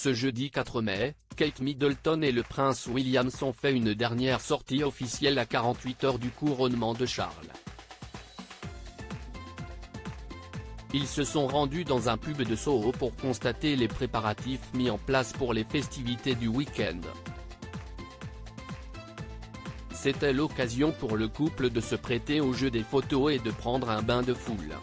Ce jeudi 4 mai, Kate Middleton et le prince William ont fait une dernière sortie officielle à 48 heures du couronnement de Charles. Ils se sont rendus dans un pub de Soho pour constater les préparatifs mis en place pour les festivités du week-end. C'était l'occasion pour le couple de se prêter au jeu des photos et de prendre un bain de foule.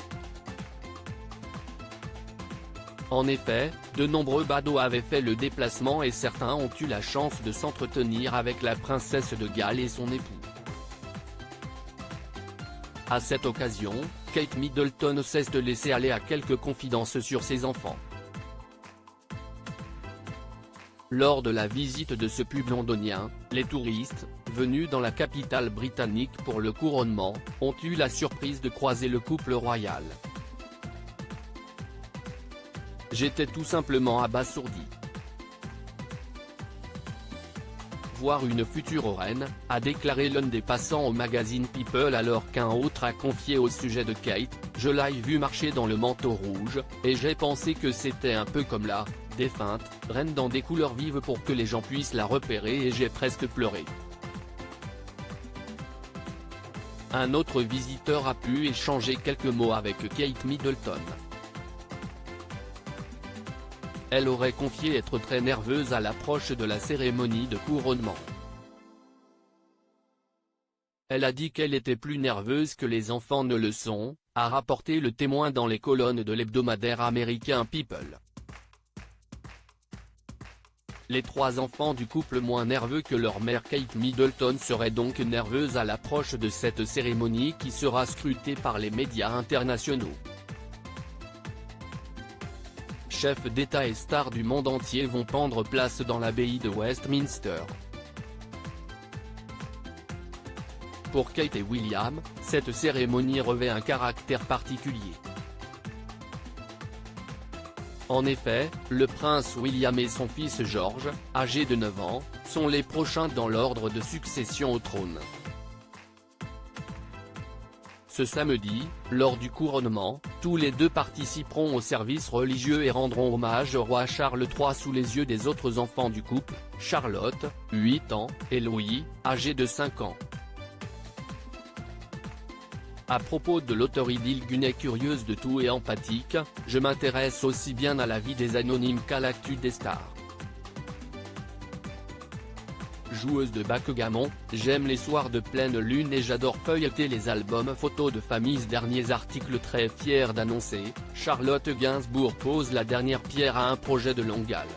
En effet, de nombreux badauds avaient fait le déplacement et certains ont eu la chance de s'entretenir avec la princesse de Galles et son époux. À cette occasion, Kate Middleton ne cesse de laisser aller à quelques confidences sur ses enfants. Lors de la visite de ce pub londonien, les touristes, venus dans la capitale britannique pour le couronnement, ont eu la surprise de croiser le couple royal. J'étais tout simplement abasourdi. Voir une future reine, a déclaré l'un des passants au magazine People alors qu'un autre a confié au sujet de Kate, je l'ai vue marcher dans le manteau rouge, et j'ai pensé que c'était un peu comme la défunte reine dans des couleurs vives pour que les gens puissent la repérer et j'ai presque pleuré. Un autre visiteur a pu échanger quelques mots avec Kate Middleton. Elle aurait confié être très nerveuse à l'approche de la cérémonie de couronnement. Elle a dit qu'elle était plus nerveuse que les enfants ne le sont, a rapporté Le Témoin dans les colonnes de l'hebdomadaire américain People. Les trois enfants du couple moins nerveux que leur mère Kate Middleton seraient donc nerveuses à l'approche de cette cérémonie qui sera scrutée par les médias internationaux. Chefs d'État et stars du monde entier vont prendre place dans l'abbaye de Westminster. Pour Kate et William, cette cérémonie revêt un caractère particulier. En effet, le prince William et son fils George, âgés de 9 ans, sont les prochains dans l'ordre de succession au trône. Ce samedi, lors du couronnement, tous les deux participeront au service religieux et rendront hommage au roi Charles III sous les yeux des autres enfants du couple, Charlotte, 8 ans, et Louis, âgé de 5 ans. À propos de l'auteur Idil Gunay curieuse de tout et empathique, je m'intéresse aussi bien à la vie des anonymes qu'à l'actu des stars. Joueuse de backgammon, j'aime les soirs de pleine lune et j'adore feuilleter les albums photos de famille. Derniers articles très fier d'annoncer, Charlotte Gainsbourg pose la dernière pierre à un projet de longue haleine.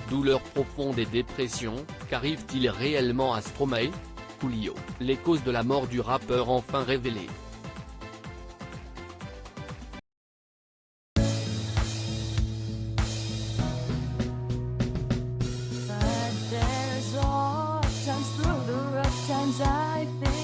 Douleur profonde et dépression, qu'arrive-t-il réellement à Stromae? Coolio, les causes de la mort du rappeur enfin révélées. I've been